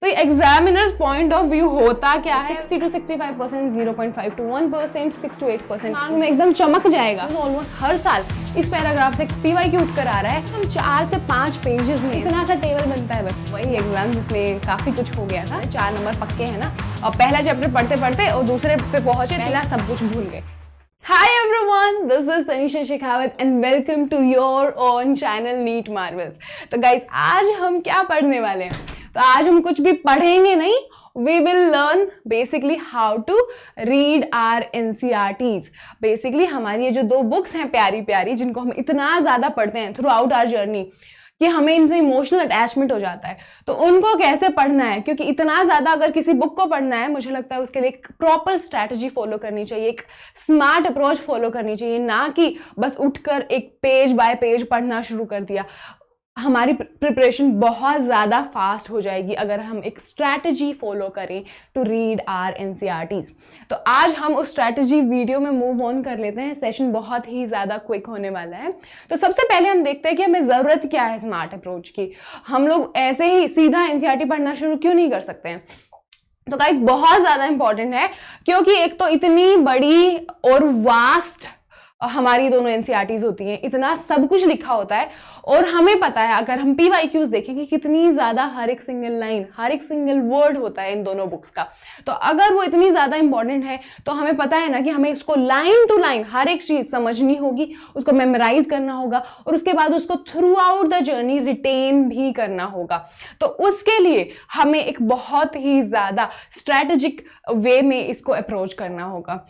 तो examiners point of view होता क्या है, 60 to 65%, 0.5 to 1%, 6 to 8% मार्क में एकदम चमक जाएगा। तो ऑलमोस्ट हर साल इस पैराग्राफ से PYQ उठ कर आ रहा है। हम 4 से 5 पेजेस में इतना सा टेबल बनता है, बस वही एग्जाम जिसमें काफी कुछ हो गया था। 4 नंबर पक्के हैं ना, और पहला चैप्टर पढ़ते पढ़ते और दूसरे पे पहुंचे, पहला सब कुछ भूल गए। Hi everyone, this is Tanisha Shekhawat and welcome to your own channel NEET Marvels। तो guys, आज हम क्या पढ़ने वाले हैं? तो आज हम कुछ भी पढ़ेंगे नहीं, we will learn basically how to read our NCERTs। basically हमारी ये जो 2 बुक्स हैं प्यारी प्यारी, जिनको हम इतना ज़्यादा पढ़ते हैं थ्रू आउट आवर जर्नी कि हमें इनसे इमोशनल अटैचमेंट हो जाता है, तो उनको कैसे पढ़ना है, क्योंकि इतना ज़्यादा अगर किसी बुक को पढ़ना है, मुझे लगता है उसके लिए एक प्रॉपर स्ट्रैटेजी फॉलो करनी चाहिए, एक स्मार्ट अप्रोच फॉलो करनी चाहिए, ना कि बस उठकर एक पेज बाय पेज पढ़ना शुरू कर दिया। हमारी प्रिपरेशन बहुत ज़्यादा फास्ट हो जाएगी अगर हम एक स्ट्रैटेजी फॉलो करें टू रीड आर NCERTs। तो आज हम उस स्ट्रैटेजी वीडियो में मूव ऑन कर लेते हैं। सेशन बहुत ही ज़्यादा क्विक होने वाला है। तो सबसे पहले हम देखते हैं कि हमें ज़रूरत क्या है स्मार्ट अप्रोच की। हम लोग ऐसे ही सीधा NCERT पढ़ना शुरू क्यों नहीं कर सकते हैं? तो गाइस बहुत ज़्यादा इंपॉर्टेंट है, क्योंकि एक तो इतनी बड़ी और वास्ट हमारी दोनों NCERTs होती हैं, इतना सब कुछ लिखा होता है, और हमें पता है अगर हम PYQs देखें कि कितनी ज़्यादा हर एक सिंगल लाइन, हर एक सिंगल वर्ड होता है इन दोनों बुक्स का। तो अगर वो इतनी ज़्यादा इंपॉर्टेंट है तो हमें पता है ना कि हमें इसको लाइन टू लाइन हर एक चीज़ समझनी होगी, उसको मेमोराइज करना होगा, और उसके बाद उसको throughout the journey written भी करना होगा। तो उसके लिए हमें एक बहुत ही ज़्यादा स्ट्रैटेजिक वे में इसको अप्रोच करना होगा।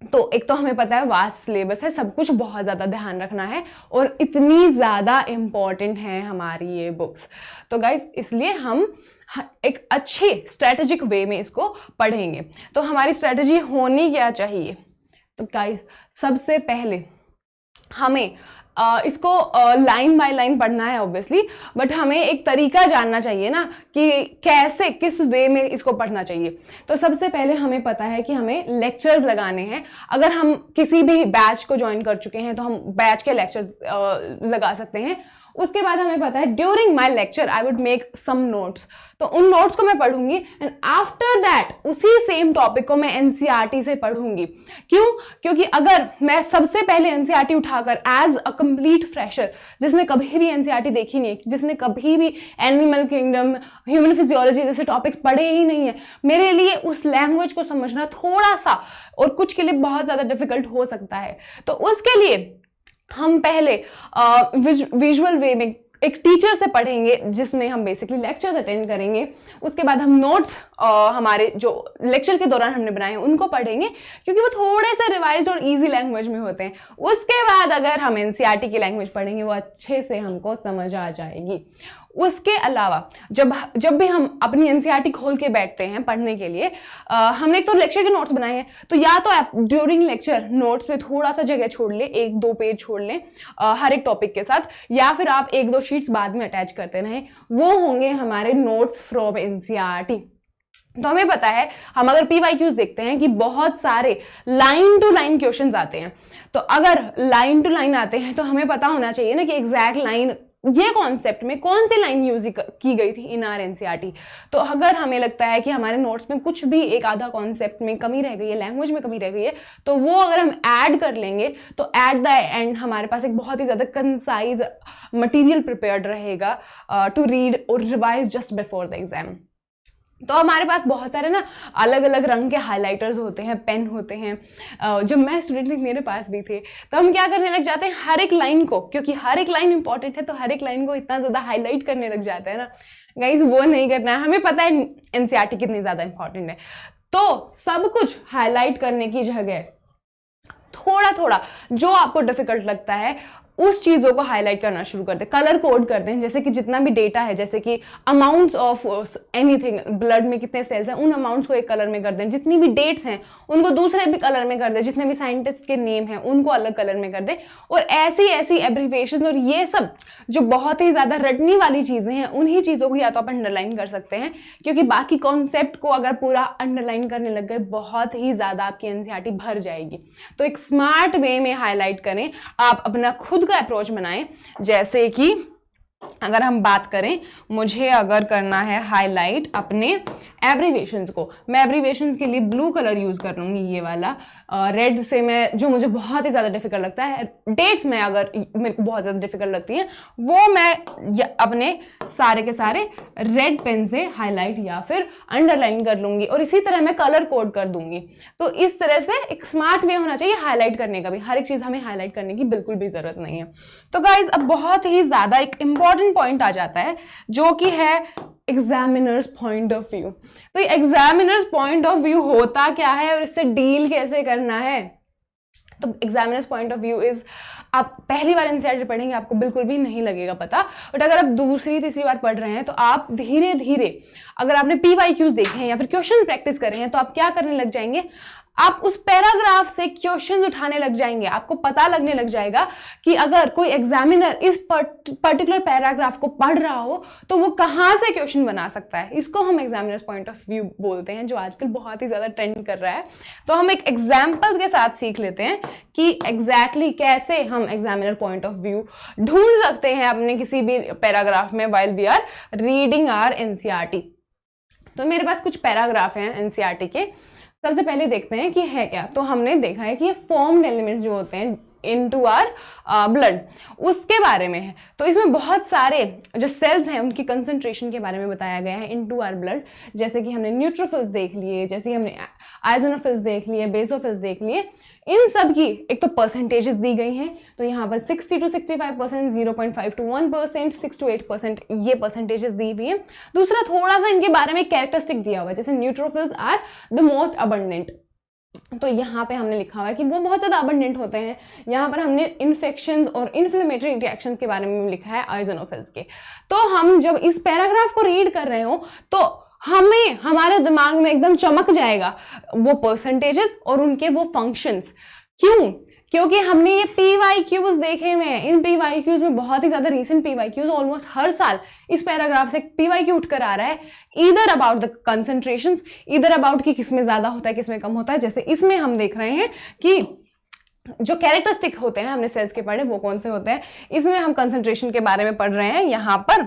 तो एक तो हमें पता है वास्ट सिलेबस है, सब कुछ बहुत ज़्यादा ध्यान रखना है, और इतनी ज़्यादा इम्पॉर्टेंट है हमारी ये बुक्स। तो गाइज इसलिए हम एक अच्छे स्ट्रैटेजिक वे में इसको पढ़ेंगे। तो हमारी स्ट्रैटेजी होनी क्या चाहिए? तो गाइज सबसे पहले हमें इसको लाइन बाय लाइन पढ़ना है ऑब्वियसली, बट हमें एक तरीका जानना चाहिए ना कि कैसे, किस वे में इसको पढ़ना चाहिए। तो सबसे पहले हमें पता है कि हमें लेक्चर्स लगाने हैं। अगर हम किसी भी बैच को ज्वाइन कर चुके हैं तो हम बैच के लेक्चर्स लगा सकते हैं। उसके बाद हमें पता है during my lecture I would make some notes, तो उन नोट्स को मैं पढ़ूंगी, एंड आफ्टर दैट उसी सेम टॉपिक को मैं NCERT से पढ़ूंगी। क्यों? क्योंकि अगर मैं सबसे पहले NCERT उठाकर एज अ कंप्लीट फ्रेशर, जिसने कभी भी NCERT देखी नहीं, जिसने कभी भी एनिमल किंगडम, ह्यूमन फिजियोलॉजी जैसे टॉपिक्स पढ़े ही नहीं है, मेरे लिए उस लैंग्वेज को समझना थोड़ा सा और कुछ के लिए बहुत ज़्यादा डिफिकल्ट हो सकता है। तो उसके लिए हम पहले विजुअल वे में एक टीचर से पढ़ेंगे, जिसमें हम बेसिकली लेक्चर्स अटेंड करेंगे। उसके बाद हम नोट्स हमारे जो लेक्चर के दौरान हमने बनाए हैं उनको पढ़ेंगे, क्योंकि वो थोड़े से रिवाइज्ड और इजी लैंग्वेज में होते हैं। उसके बाद अगर हम NCERT की लैंग्वेज पढ़ेंगे, वो अच्छे से हमको समझ आ जाएगी। उसके अलावा जब भी हम अपनी NCERT खोल के बैठते हैं पढ़ने के लिए, हमने तो लेक्चर के नोट्स बनाए हैं, तो या तो आप ड्यूरिंग लेक्चर नोट्स में थोड़ा सा जगह छोड़ लें, 1-2 पेज छोड़ लें हर एक टॉपिक के साथ, या फिर आप 1-2 शीट्स बाद में अटैच करते रहें, वो होंगे हमारे नोट्स फ्रॉम NCERT। तो हमें पता है, हम अगर PYQs देखते हैं कि बहुत सारे लाइन टू लाइन क्वेश्चंस आते हैं, तो अगर लाइन टू लाइन आते हैं तो हमें पता होना चाहिए ना कि एग्जैक्ट लाइन, ये कॉन्सेप्ट में कौन सी लाइन यूज की गई थी इन आर NCERT। तो अगर हमें लगता है कि हमारे नोट्स में कुछ भी एक आधा कॉन्सेप्ट में कमी रह गई है, लैंग्वेज में कमी रह गई है, तो वो अगर हम ऐड कर लेंगे तो एट द एंड हमारे पास एक बहुत ही ज़्यादा कंसाइज मटीरियल प्रिपेयर्ड रहेगा टू रीड और revise just before the exam. तो हमारे पास बहुत सारे ना अलग अलग रंग के हाइलाइटर्स होते हैं, पेन होते हैं। जब मैं स्टूडेंट थी मेरे पास भी थे, तो हम क्या करने लग जाते हैं, हर एक लाइन को, क्योंकि हर एक लाइन इंपॉर्टेंट है, तो हर एक लाइन को इतना ज़्यादा हाईलाइट करने लग जाते हैं ना। गाइज वो नहीं करना है, हमें पता है NCERT कितनी ज़्यादा इंपॉर्टेंट है। तो सब कुछ हाईलाइट करने की जगह थोड़ा थोड़ा जो आपको डिफिकल्ट लगता है उस चीज़ों को हाईलाइट करना शुरू कर दें, कलर कोड कर दें। जैसे कि जितना भी डेटा है, जैसे कि अमाउंट्स ऑफ एनीथिंग, ब्लड में कितने सेल्स हैं, उन अमाउंट्स को एक कलर में कर दें। जितनी भी डेट्स हैं उनको दूसरे भी कलर में कर दें। जितने भी साइंटिस्ट के नेम हैं उनको अलग कलर में कर दें। और ऐसी ऐसी एब्रीविएशन और ये सब जो बहुत ही ज़्यादा रटने वाली चीज़ें हैं, उन्हीं चीज़ों को या तो आप अंडरलाइन कर सकते हैं, क्योंकि बाकी कॉन्सेप्ट को अगर पूरा अंडरलाइन करने लग गए बहुत ही ज़्यादा आपकी NCERT भर जाएगी। तो एक स्मार्ट वे में हाईलाइट करें, आप अपना खुद का अप्रोच बनाएं। जैसे कि अगर हम बात करें, मुझे अगर करना है हाईलाइट अपने एब्रीवेशंस को, मैं एब्रीवेशंस के लिए ब्लू कलर यूज़ कर लूँगी, ये वाला। रेड से मैं, जो मुझे बहुत ही ज़्यादा डिफिकल्ट लगता है, डेट्स में अगर मेरे को बहुत ज़्यादा डिफिकल्ट लगती हैं, वो मैं अपने सारे के सारे रेड पेन से हाईलाइट या फिर अंडरलाइन कर लूँगी, और इसी तरह मैं कलर कोड कर दूँगी। तो इस तरह से एक स्मार्ट वे होना चाहिए हाईलाइट करने का भी। हर एक चीज़ हमें हाईलाइट करने की बिल्कुल भी ज़रूरत नहीं है। तो गाइज, अब बहुत ही ज़्यादा एक इम्पॉर्टेंट पॉइंट आ जाता है, जो कि है एग्जामिनर्स पॉइंट ऑफ व्यू। तो एग्जामिनर्स पॉइंट ऑफ व्यू होता क्या है और इससे डील कैसे करना है? तो examiners point of view is, आप पहली बार एनसीईआरटी पढ़ेंगे आपको बिल्कुल भी नहीं लगेगा पता, बट अगर आप दूसरी तीसरी बार पढ़ रहे हैं तो आप धीरे धीरे, अगर आपने पीवाईक्यूज देखे हैं या फिर क्वेश्चन प्रैक्टिस करे हैं, तो आप क्या करने लग जाएंगे, आप उस पैराग्राफ से क्वेश्चंस उठाने लग जाएंगे। आपको पता लगने लग जाएगा कि अगर कोई एग्जामिनर इस पर्टिकुलर पैराग्राफ को पढ़ रहा हो तो वो कहाँ से क्वेश्चन बना सकता है। इसको हम एग्जामिनर्स पॉइंट ऑफ व्यू बोलते हैं, जो आजकल बहुत ही ज़्यादा ट्रेंड कर रहा है। तो हम एक एग्जाम्पल्स के साथ सीख लेते हैं कि एग्जैक्टली कैसे हम एग्जामिनर पॉइंट ऑफ व्यू ढूंढ सकते हैं अपने किसी भी पैराग्राफ में while we are reading our NCERT. तो मेरे पास कुछ पैराग्राफ हैं एनसीईआरटी के। सबसे पहले देखते हैं कि है क्या। तो हमने देखा है कि ये फॉर्म्ड एलिमेंट जो होते हैं इनटू आवर ब्लड, उसके बारे में है। तो इसमें बहुत सारे जो सेल्स हैं उनकी कंसंट्रेशन के बारे में बताया गया है इनटू आवर ब्लड। जैसे कि हमने न्यूट्रोफिल्स देख लिए, जैसे कि हमने आइसोनोफिल्स देख लिए, बेसोफिल्स देख लिए। इन सब की एक तो परसेंटेजेस दी गई हैं, तो यहाँ पर 60 to 65%, 0.5 to 1%, 6 to 8% ये परसेंटेजेस दी हुई हैं। दूसरा, थोड़ा सा इनके बारे में कैरेक्टरिस्टिक दिया हुआ है, जैसे neutrophils are the most abundant. तो यहाँ पे हमने लिखा हुआ है कि वो बहुत ज़्यादा अबंडेंट होते हैं। यहाँ पर हमने इन्फेक्शंस और इन्फ्लेमेटरी रिएक्शंस के बारे में लिखा है आइसोनोफिल्स के। तो हम जब इस पैराग्राफ को रीड कर रहे हो तो हमें, हमारे दिमाग में एकदम चमक जाएगा वो परसेंटेजेस और उनके वो फंक्शंस। क्यों? क्योंकि हमने ये पीवाईक्यूज देखे हुए हैं। इन पीवाईक्यूज में बहुत ही ज्यादा रीसेंट पीवाईक्यूज, ऑलमोस्ट हर साल इस पैराग्राफ से पीवाईक्यू उठ कर आ रहा है, either about the concentrations, either about कि किसमें ज्यादा होता है किसमें कम होता है। जैसे इसमें हम देख रहे हैं कि जो कैरेक्टरिस्टिक होते हैं, हमने सेल्स के पढ़े, वो कौन से होते हैं। इसमें हम कंसंट्रेशन के बारे में पढ़ रहे हैं। यहाँ पर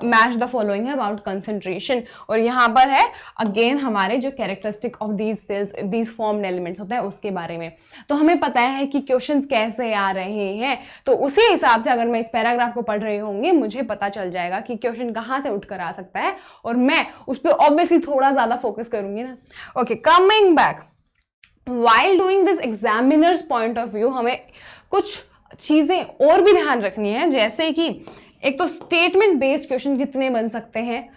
मैच द फॉलोइंग है अबाउट कंसंट्रेशन, और यहाँ पर है अगेन हमारे जो characteristic of these cells, these formed elements होता है उसके बारे में। तो हमें पता है कि क्वेश्चंस कैसे आ रहे हैं, तो उसी हिसाब से अगर मैं इस पैराग्राफ को पढ़ रही होंगी, मुझे पता चल जाएगा कि क्वेश्चन कहाँ से उठकर आ सकता है, और मैं उस पर ऑब्वियसली थोड़ा ज्यादा फोकस करूंगी ना। Okay, coming back, While doing this examiner's point of view, हमें कुछ चीज़ें और भी ध्यान रखनी है। जैसे कि एक तो स्टेटमेंट बेस्ड क्वेश्चन कितने बन सकते हैं।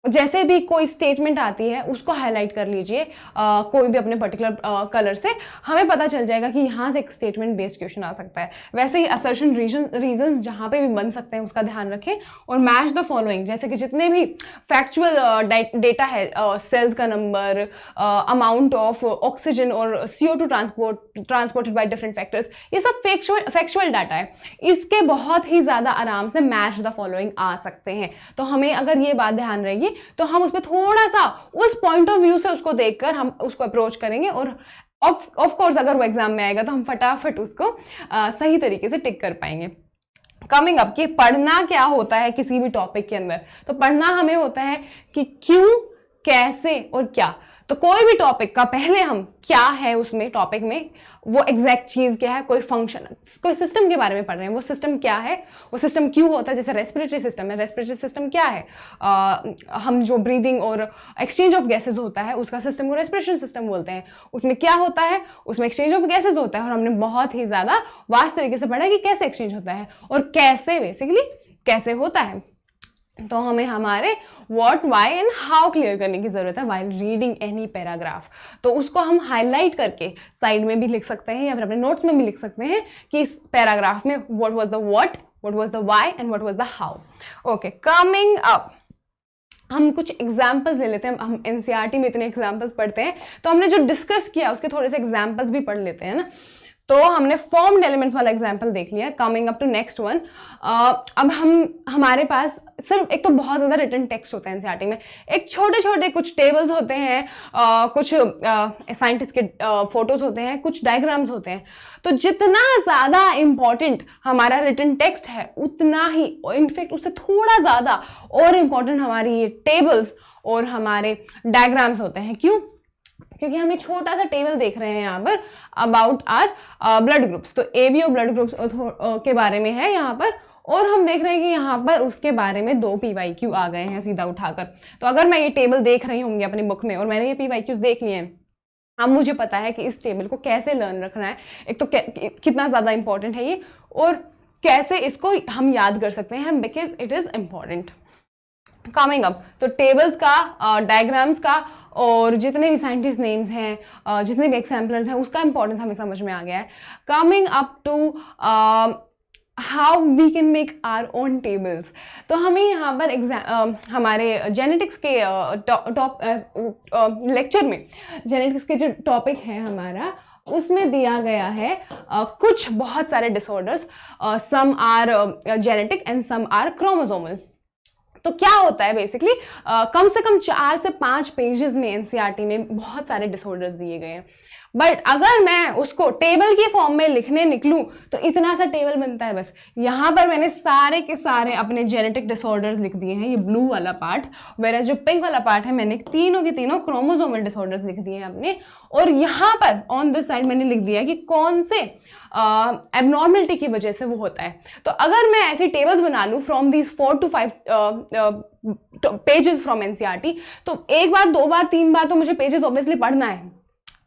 जैसे भी कोई स्टेटमेंट आती है उसको हाईलाइट कर लीजिए कोई भी अपने पर्टिकुलर कलर से, हमें पता चल जाएगा कि यहाँ से एक स्टेटमेंट बेस्ड क्वेश्चन आ सकता है। वैसे ही असर्शन रीजंस जहाँ पे भी बन सकते हैं उसका ध्यान रखें, और मैच द फॉलोइंग, जैसे कि जितने भी फैक्चुअल डेटा है, सेल्स का नंबर, अमाउंट ऑफ ऑक्सीजन और CO2 transported by different factors, ये सब फैक्चुअल डाटा है। इसके बहुत ही ज़्यादा आराम से मैच द फॉलोइंग आ सकते हैं। तो हमें अगर ये बात ध्यान रहेगी तो हम उस पर थोड़ा सा उस पॉइंट ऑफ व्यू से उसको देखकर हम उसको अप्रोच करेंगे, और ऑफ कोर्स अगर वो एग्जाम में आएगा तो हम फटाफट उसको सही तरीके से टिक कर पाएंगे। कमिंग अप, कि पढ़ना क्या होता है किसी भी टॉपिक के अंदर। तो पढ़ना हमें होता है कि क्यों, कैसे और क्या। तो कोई भी टॉपिक का पहले हम क्या है उसमें टॉपिक में, वो एग्जैक्ट चीज क्या है, कोई फंक्शन, कोई सिस्टम के बारे में पढ़ रहे हैं, वो सिस्टम क्या है, वो सिस्टम क्यों होता है। जैसे रेस्पिरेटरी सिस्टम है, रेस्पिरेटरी सिस्टम क्या है, हम जो ब्रीदिंग और एक्सचेंज ऑफ गैसेज होता है उसका सिस्टम को रेस्पिरेशन सिस्टम बोलते हैं। उसमें क्या होता है, उसमें एक्सचेंज ऑफ गैसेज होता है, और हमने बहुत ही ज्यादा वास्ट तरीके से पढ़ा है कि कैसे एक्सचेंज होता है और कैसे, बेसिकली कैसे होता है। तो हमें हमारे what, why and how clear करने की जरूरत है व्हाइल रीडिंग एनी पैराग्राफ। तो उसको हम हाईलाइट करके साइड में भी लिख सकते हैं या फिर अपने नोट्स में भी लिख सकते हैं कि इस पैराग्राफ में what was the what was the why and what was the how. Okay, coming up, हम कुछ एग्जाम्पल्स ले लेते हैं। हम एनसीईआरटी में इतने एग्जाम्पल्स पढ़ते हैं, तो हमने जो डिस्कस किया उसके थोड़े से एग्जाम्पल्स भी पढ़ लेते हैं ना। तो हमने फॉर्म्ड एलिमेंट्स वाला एग्जांपल देख लिया। Coming up to next one, अब हमारे पास सिर्फ एक तो बहुत ज़्यादा रिटन टेक्स्ट होता है एनसीईआरटी में, एक छोटे छोटे कुछ टेबल्स होते हैं, कुछ साइंटिस्ट के फोटोज होते हैं, कुछ डायग्राम्स होते हैं। तो जितना ज़्यादा इम्पॉर्टेंट हमारा रिटन टेक्स्ट है उतना ही, इनफैक्ट उससे थोड़ा ज़्यादा और इम्पॉर्टेंट हमारी ये टेबल्स और हमारे डायग्राम्स होते हैं। क्यों? क्योंकि हम एक छोटा सा टेबल देख रहे हैं यहाँ पर अबाउट आर ब्लड ग्रुप्स। तो एबीओ ब्लड ग्रुप्स के बारे में है यहाँ पर, और हम देख रहे हैं कि यहाँ पर उसके बारे में 2 PYQ आ गए हैं सीधा उठाकर। तो अगर मैं ये टेबल देख रही होंगी अपनी बुक में और मैंने ये PYQs देख लिए हैं, अब मुझे पता है कि इस टेबल को कैसे लर्न रखना है, एक तो कितना ज़्यादा इंपॉर्टेंट है ये, और कैसे इसको हम याद कर सकते हैं because it is important. Coming up, तो टेबल्स का, डायग्राम्स का और जितने भी साइंटिस्ट नेम्स हैं, जितने भी एग्जाम्पलर्स हैं, उसका इंपॉर्टेंस हमें समझ में आ गया है। Coming up to how we can make our own tables, तो हमें यहाँ पर हमारे जेनेटिक्स के लेक्चर में जेनेटिक्स के जो टॉपिक है हमारा, उसमें दिया गया है कुछ बहुत सारे disorders, some are genetic and some are chromosomal. तो क्या होता है बेसिकली, कम से कम 4 से 5 पेजेस में एनसीईआरटी में बहुत सारे डिसऑर्डर्स दिए गए हैं, बट अगर मैं उसको टेबल की फॉर्म में लिखने निकलूं तो इतना सा टेबल बनता है बस। यहाँ पर मैंने सारे के सारे अपने जेनेटिक डिसऑर्डर्स लिख दिए हैं, ये ब्लू वाला पार्ट, वेराज जो पिंक वाला पार्ट है मैंने तीनों के तीनों क्रोमोसोमल डिसऑर्डर्स लिख दिए हैं अपने, और यहाँ पर ऑन दिस साइड मैंने लिख दिया है कि कौन से एबनॉर्मलिटी की वजह से वो होता है। तो अगर मैं ऐसी टेबल्स बना लूँ from these 4 to 5 pages from NCERT, तो एक बार, 2 बार, 3 बार तो मुझे पेजेस ऑब्वियसली पढ़ना है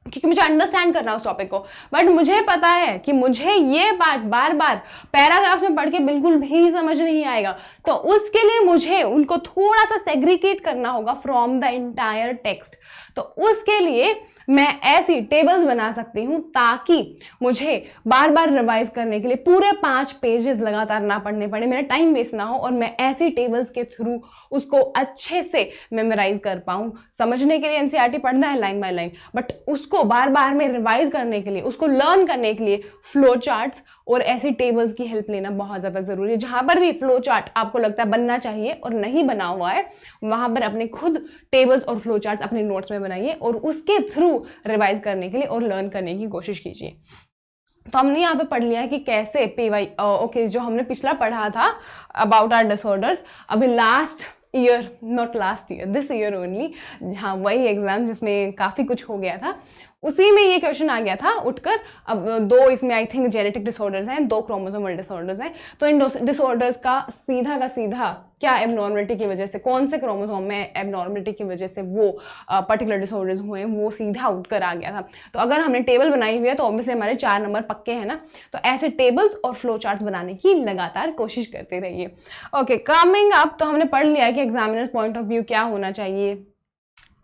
क्योंकि मुझे अंडरस्टैंड करना है उस टॉपिक को। बट मुझे पता है कि मुझे ये पार्ट बार बार पैराग्राफ में पढ़ के बिल्कुल भी समझ नहीं आएगा, तो उसके लिए मुझे उनको थोड़ा सा सेग्रीगेट करना होगा फ्रॉम द इंटायर टेक्स्ट। तो उसके लिए मैं ऐसी टेबल्स बना सकती हूँ ताकि मुझे बार बार रिवाइज करने के लिए पूरे 5 पेजेस लगातार ना पढ़ने पड़े, मेरा टाइम वेस्ट ना हो, और मैं ऐसी टेबल्स के थ्रू उसको अच्छे से मेमोराइज कर पाऊँ। समझने के लिए एनसीईआरटी पढ़ना है लाइन बाय लाइन, बट उसको बार बार में रिवाइज करने के लिए, उसको लर्न करने के लिए फ्लो चार्ट्स और ऐसी टेबल्स की हेल्प लेना बहुत ज़्यादा ज़रूरी है। जहाँ पर भी फ्लो चार्ट आपको लगता है बनना चाहिए और नहीं बना हुआ है, वहाँ पर अपने खुद टेबल्स और फ्लो चार्ट्स अपने नोट्स में बनाइए और उसके थ्रू रिवाइज करने के लिए और लर्न करने की कोशिश कीजिए। तो हमने यहाँ पे पढ़ लिया है कि कैसे ओके, जो हमने पिछला पढ़ा था अबाउट आर डिसऑर्डर्स, अभी last year, not last year, this year only, हाँ वही एग्जाम जिसमें काफ़ी कुछ हो गया था, उसी में ये क्वेश्चन आ गया था उठकर। अब 2 इसमें आई थिंक जेनेटिक डिसऑर्डर्स हैं, 2 क्रोमोसोमल डिसऑर्डर्स हैं। तो इन डिसऑर्डर्स का सीधा क्या एबनॉर्मलिटी की वजह से, कौन से क्रोमोसोम में एबनॉर्मलिटी की वजह से वो पर्टिकुलर डिसऑर्डर्स हुए, वो सीधा उठकर आ गया था। तो अगर हमने टेबल बनाई हुई है तो ऑब्वियसली हमारे 4 नंबर पक्के हैं ना। तो ऐसे टेबल्स और फ्लो चार्ट्स बनाने की लगातार कोशिश करते रहिए। ओके, कमिंग अप, तो हमने पढ़ लिया कि एग्जामिनर्स पॉइंट ऑफ व्यू क्या होना चाहिए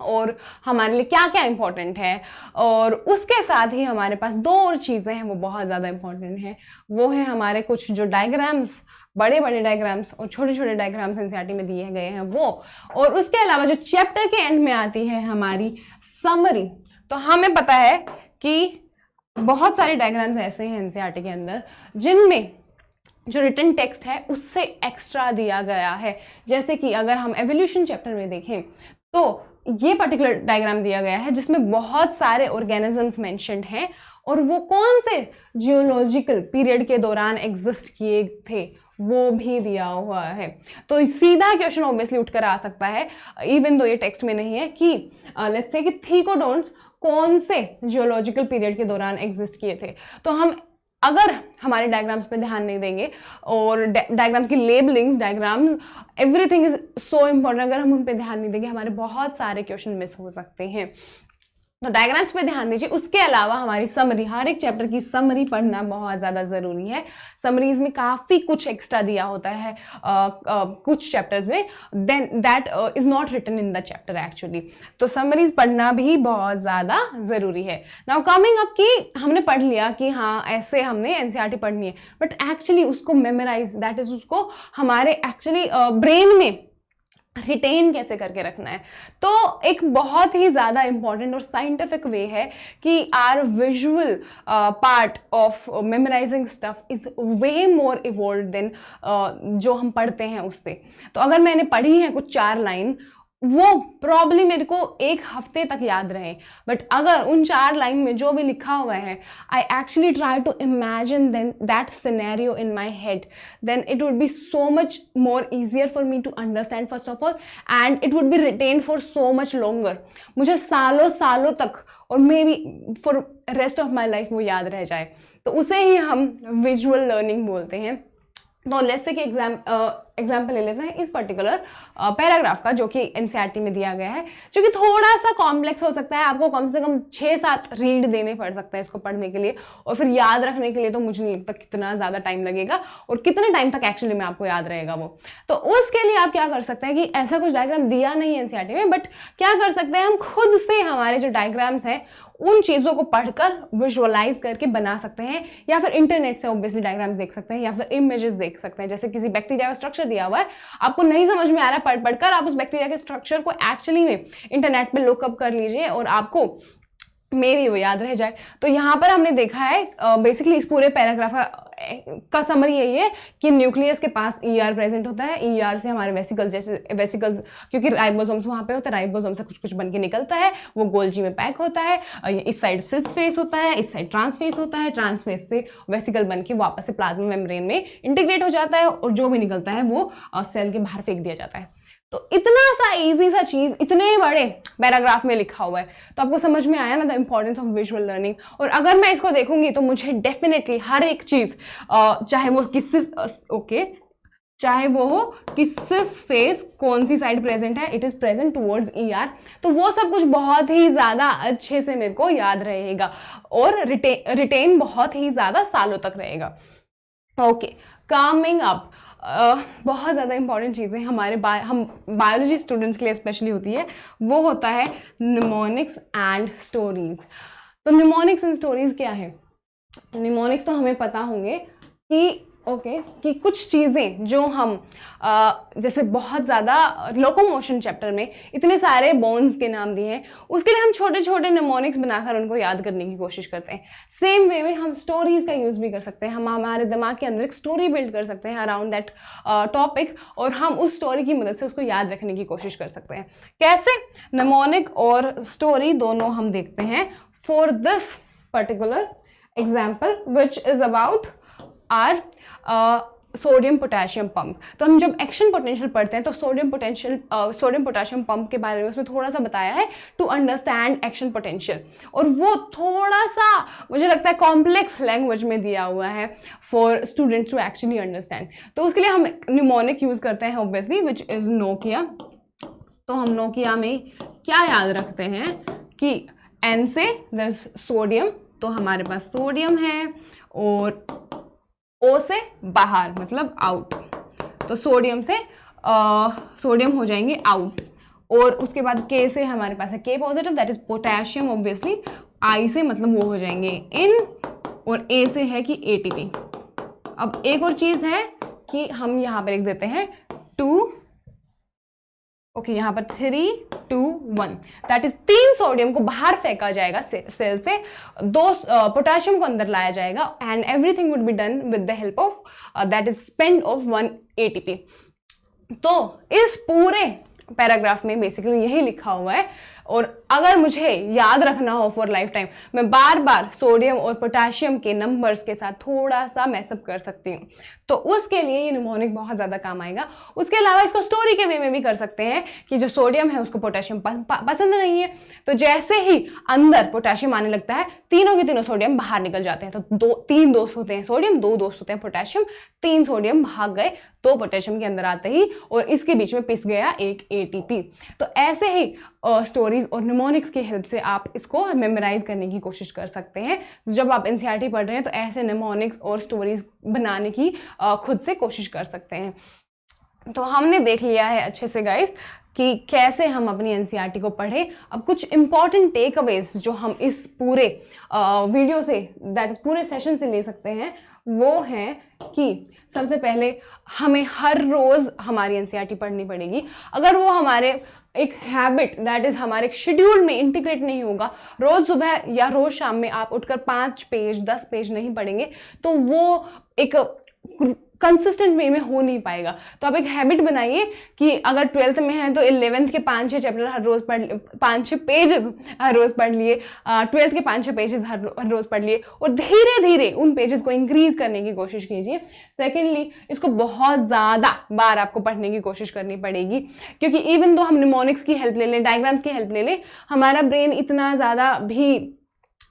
और हमारे लिए क्या क्या इंपॉर्टेंट है, और उसके साथ ही हमारे पास 2 और चीज़ें हैं वो बहुत ज़्यादा इंपॉर्टेंट हैं। वो है हमारे कुछ जो डायग्राम्स, बड़े बड़े डायग्राम्स और छोटे छोटे डायग्राम्स एनसीईआरटी में दिए गए हैं वो, और उसके अलावा जो चैप्टर के एंड में आती है हमारी समरी। तो हमें पता है कि बहुत सारे डायग्राम्स ऐसे हैं एनसीईआरटी के अंदर जिनमें जो रिटन टेक्स्ट है उससे एक्स्ट्रा दिया गया है। जैसे कि अगर हम एवोल्यूशन चैप्टर में देखें तो ये पर्टिकुलर डायग्राम दिया गया है जिसमें बहुत सारे ऑर्गेनिजम्स मेंशन्ड हैं, और वो कौन से जियोलॉजिकल पीरियड के दौरान एग्जिस्ट किए थे वो भी दिया हुआ है। तो सीधा क्वेश्चन ऑब्वियसली उठकर आ सकता है, इवन दो ये टेक्स्ट में नहीं है, कि लेट्स से कि थीकोडोंट्स कौन से जियोलॉजिकल पीरियड के दौरान एग्जिस्ट किए थे। तो हम अगर हमारे डायग्राम्स पे ध्यान नहीं देंगे और डायग्राम्स की labellings, diagrams, everything is so important, अगर हम उन पे ध्यान नहीं देंगे हमारे बहुत सारे क्वेश्चन मिस हो सकते हैं। तो डायग्राम्स पे ध्यान दीजिए। उसके अलावा हमारी समरी, हर एक चैप्टर की समरी पढ़ना बहुत ज़्यादा ज़रूरी है। समरीज में काफ़ी कुछ एक्स्ट्रा दिया होता है कुछ चैप्टर्स में, then that is not written in the chapter actually. तो समरीज पढ़ना भी बहुत ज़्यादा ज़रूरी है। नाउ कमिंग अप कि हमने पढ़ लिया कि हाँ ऐसे हमने एनसीईआरटी पढ़नी है, बट एक्चुअली उसको मेमोराइज, दैट इज़ उसको हमारे एक्चुअली ब्रेन में रिटेन कैसे करके रखना है। तो एक बहुत ही ज़्यादा इंपॉर्टेंट और साइंटिफिक वे है कि our visual part of memorising stuff is way more evolve than जो हम पढ़ते हैं उससे। तो अगर मैंने पढ़ी है कुछ 4 लाइन, वो प्रॉब्ली मेरे को 1 हफ्ते तक याद रहे, बट अगर उन 4 लाइन में जो भी लिखा हुआ है, I actually try to imagine then that scenario in my head, then it would be so much more easier for me to understand first of all, and it would be retained for so much longer. मुझे सालों सालों तक और maybe for rest of my life वो याद रह जाए। तो उसे ही हम विजुअल लर्निंग बोलते हैं। तो लेट्स से कि एग्जाम्पल ले लेते हैं इस पर्टिकुलर पैराग्राफ का, जो कि एनसीईआरटी में दिया गया है, जो कि थोड़ा सा कॉम्प्लेक्स हो सकता है। आपको कम से कम 6-7 रीड देने पड़ सकते हैं इसको पढ़ने के लिए, और फिर याद रखने के लिए तो मुझे नहीं लगता कितना ज़्यादा टाइम लगेगा और कितने टाइम तक एक्चुअली में आपको याद रहेगा वो। तो उसके लिए आप क्या कर सकते हैं कि ऐसा कुछ डायग्राम दिया नहीं है एनसीईआरटी में, बट क्या कर सकते हैं हम खुद से हमारे जो डायग्राम्स हैं उन चीज़ों को पढ़कर विजुअलाइज करके बना सकते हैं, या फिर इंटरनेट से ऑब्वियसली डायग्राम्स देख सकते हैं, या फिर इमेजेस देख सकते हैं। जैसे किसी बैक्टीरिया का स्ट्रक्चर दिया हुआ है, आपको नहीं समझ में आ रहा है पढ़कर, आप उस बैक्टीरिया के स्ट्रक्चर को एक्चुअली में इंटरनेट पे लुकअप कर लीजिए और आपको मे भी वो याद रह जाए। तो यहाँ पर हमने देखा है बेसिकली इस पूरे पैराग्राफ का समरी यही है कि न्यूक्लियस के पास ईआर प्रेजेंट होता है। ईआर से हमारे वेसिकल्स, जैसे वेसिकल्स क्योंकि राइबोसोम्स वहाँ पे होता है, राइबोसोम से कुछ कुछ बन के निकलता है, वो गोल्जी में पैक होता है। इस साइड सिस फेस होता है, इस साइड ट्रांसफेस होता है, ट्रांसफेस से वेसिकल बन के वापस से प्लाज्मा मेम्ब्रेन में इंटीग्रेट हो जाता है, और जो भी निकलता है वो सेल के बाहर फेंक दिया जाता है। तो इतना सा इजी सा चीज इतने बड़े पैराग्राफ में लिखा हुआ है, तो आपको समझ में आया ना the importance of visual learning. और अगर मैं इसको देखूंगी तो मुझे डेफिनेटली हर एक चीज, चाहे वो किसिस फेस कौन सी साइड प्रेजेंट है, it is present towards ER, तो वो सब कुछ बहुत ही ज्यादा अच्छे से मेरे को याद रहेगा और रिटेन बहुत ही ज्यादा सालों तक रहेगा। ओके, कमिंग अप, बहुत ज़्यादा इंपॉर्टेंट चीज़ें हमारे हम बायोलॉजी स्टूडेंट्स के लिए स्पेशली होती है, वो होता है निमोनिक्स एंड स्टोरीज। तो निमोनिक्स एंड स्टोरीज क्या है? निमोनिक्स तो हमें पता होंगे कि कुछ चीज़ें जो हम जैसे बहुत ज़्यादा लोकोमोशन चैप्टर में इतने सारे बोन्स के नाम दिए हैं, उसके लिए हम छोटे छोटे निमोनिक्स बनाकर उनको याद करने की कोशिश करते हैं। सेम वे में हम स्टोरीज का यूज़ भी कर सकते हैं। हम हमारे दिमाग के अंदर एक स्टोरी बिल्ड कर सकते हैं अराउंड दैट टॉपिक, और हम उस स्टोरी की मदद से उसको याद रखने की कोशिश कर सकते हैं। कैसे? निमोनिक और स्टोरी दोनों हम देखते हैं for this particular example which is about our sodium potassium pump. तो हम जब एक्शन पोटेंशियल पढ़ते हैं तो सोडियम पोटेशियम पंप के बारे में उसमें थोड़ा सा बताया है टू अंडरस्टैंड एक्शन पोटेंशियल, और वो थोड़ा सा मुझे लगता है कॉम्प्लेक्स लैंग्वेज में दिया हुआ है for students to actually understand. तो उसके लिए हम निमोनिक यूज़ करते हैं ऑब्वियसली, विच इज़ नोकिया। तो हम नोकिया में क्या याद रखते हैं कि एन से सोडियम, तो हमारे पास सोडियम है, और ओ से बाहर मतलब आउट, तो सोडियम से सोडियम हो जाएंगे आउट, और उसके बाद के से हमारे पास है के positive, that is potassium obviously. I say मतलब वो हो जाएंगे इन, और ए से है कि एटीपी। अब एक और चीज़ है कि हम यहाँ पे लिख देते हैं 2, ओके, यहाँ पर 3, 2, 1, दैट इज 3 सोडियम को बाहर फेंका जाएगा सेल से, 2 पोटेशियम को अंदर लाया जाएगा, and everything would be done with the help of that is spend of 1 ATP. तो इस पूरे पैराग्राफ में बेसिकली यही लिखा हुआ है, और अगर मुझे याद रखना हो फॉर लाइफ टाइम, मैं बार बार सोडियम और पोटेशियम के नंबर्स के साथ थोड़ा सा मैसअप कर सकती हूँ, तो उसके लिए ये निमोनिक बहुत ज़्यादा काम आएगा। उसके अलावा इसको स्टोरी के वे में भी कर सकते हैं कि जो सोडियम है उसको पोटेशियम पसंद नहीं है, तो जैसे ही अंदर पोटेशियम आने लगता है, तीनों के तीनों सोडियम बाहर निकल जाते हैं। तो 3 दोस्त होते हैं सोडियम, 2 दोस्त होते हैं पोटेशियम, 3 सोडियम भाग गए 2 पोटेशियम के अंदर आते ही, और इसके बीच में पिस गया एक एटीपी। तो ऐसे ही स्टोरीज और निमोनिक्स की हेल्प से आप इसको मेमोराइज करने की कोशिश कर सकते हैं। जब आप एनसीईआरटी पढ़ रहे हैं तो ऐसे निमोनिक्स और स्टोरीज बनाने की खुद से कोशिश कर सकते हैं। तो हमने देख लिया है अच्छे से गाइस कि कैसे हम अपनी एनसीईआरटी को पढ़ें। अब कुछ इंपॉर्टेंट टेक अवेज जो हम इस पूरे वीडियो से, दैट इज पूरे सेशन से ले सकते हैं, वो है कि सबसे पहले हमें हर रोज हमारी एनसीईआरटी पढ़नी पड़ेगी। अगर वो हमारे एक हैबिट, दैट इज हमारे शेड्यूल में इंटीग्रेट नहीं होगा, रोज सुबह या रोज शाम में आप उठकर 5 पेज 10 पेज नहीं पढ़ेंगे, तो वो एक कंसिस्टेंट वे में हो नहीं पाएगा। तो आप एक हैबिट बनाइए कि अगर 12th में है तो 11th के 5-6 चैप्टर हर रोज पढ़, 5-6 पेजेस हर रोज पढ़ लिए, 12th के 5-6 पेजेस हर रोज पढ़ लिए, और धीरे धीरे उन पेजेस को इंक्रीज करने की कोशिश कीजिए। सेकेंडली, इसको बहुत ज़्यादा बार आपको पढ़ने की कोशिश करनी पड़ेगी, क्योंकि इवन दो हम निमोनिक्स की हेल्प ले लें, डायग्राम्स की हेल्प ले लें, हमारा ब्रेन इतना ज़्यादा भी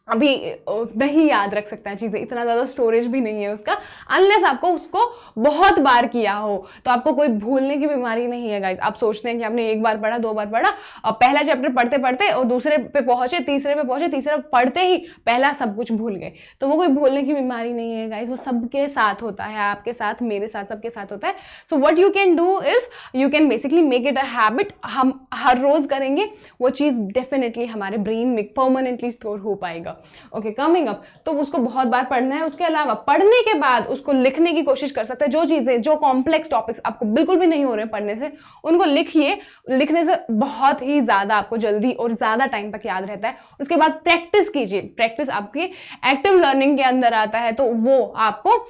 अभी नहीं याद रख सकता है चीज़ें, इतना ज़्यादा स्टोरेज भी नहीं है उसका, अनलेस आपको उसको बहुत बार किया हो। तो आपको कोई भूलने की बीमारी नहीं है गाइज। आप सोचते हैं कि आपने 1 बार पढ़ा, 2 बार पढ़ा, और पहला चैप्टर पढ़ते पढ़ते और दूसरे पे पहुंचे, तीसरे पे पहुंचे, तीसरा पढ़ते ही पहला सब कुछ भूल गए। तो वो कोई भूलने की बीमारी नहीं है गाइज, वो सबके साथ होता है, आपके साथ, मेरे साथ, सबके साथ होता है। So what you can do is you can basically make it a habit. हम हर रोज करेंगे, वो चीज़ डेफिनेटली हमारे ब्रेन में परमानेंटली स्टोर हो पाएगा। ओके, कमिंग अप, तो उसको बहुत बार पढ़ना है। उसके अलावा पढ़ने के बाद उसको लिखने की कोशिश कर सकते हैं। जो चीज़ें, जो कॉम्प्लेक्स टॉपिक्स आपको बिल्कुल भी नहीं हो रहे हैं पढ़ने से, उनको लिखिए। लिखने से बहुत ही ज़्यादा आपको जल्दी और ज़्यादा टाइम तक याद रहता है। उसके बाद प्रैक्टिस कीजिए। प्रैक्टिस आपकी एक्टिव लर्निंग के अंदर आता है, तो वो आपको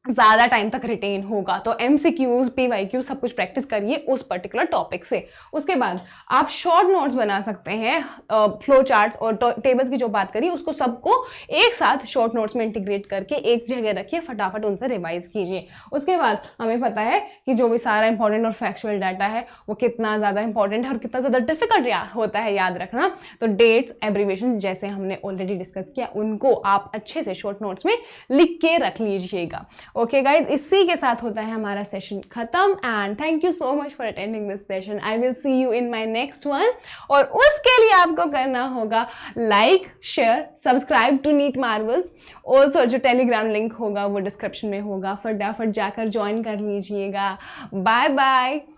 ज़्यादा टाइम तक रिटेन होगा। तो MCQs, PYQ सब कुछ प्रैक्टिस करिए उस पर्टिकुलर टॉपिक से। उसके बाद आप शॉर्ट नोट्स बना सकते हैं, फ्लो चार्ट्स और टेबल्स की जो बात करी उसको सबको एक साथ शॉर्ट नोट्स में इंटीग्रेट करके एक जगह रखिए, फटाफट उनसे रिवाइज कीजिए। उसके बाद हमें पता है कि जो भी सारा इंपॉर्टेंट और फैक्चुअल डाटा है वो कितना ज़्यादा इंपॉर्टेंट है और कितना ज़्यादा डिफिकल्ट होता है याद रखना। तो डेट्स, एब्रीविएशन जैसे हमने ऑलरेडी डिस्कस किया, उनको आप अच्छे से शॉर्ट नोट्स में लिख के रख लीजिएगा। ओके गाइज, इसी के साथ होता है हमारा सेशन खत्म, and thank you so much for attending this session. I will see you in my next one. और उसके लिए आपको करना होगा like, share, subscribe to NEET Marvels. Also जो टेलीग्राम लिंक होगा वो डिस्क्रिप्शन में होगा, फटाफट जाकर ज्वाइन कर लीजिएगा। Bye bye.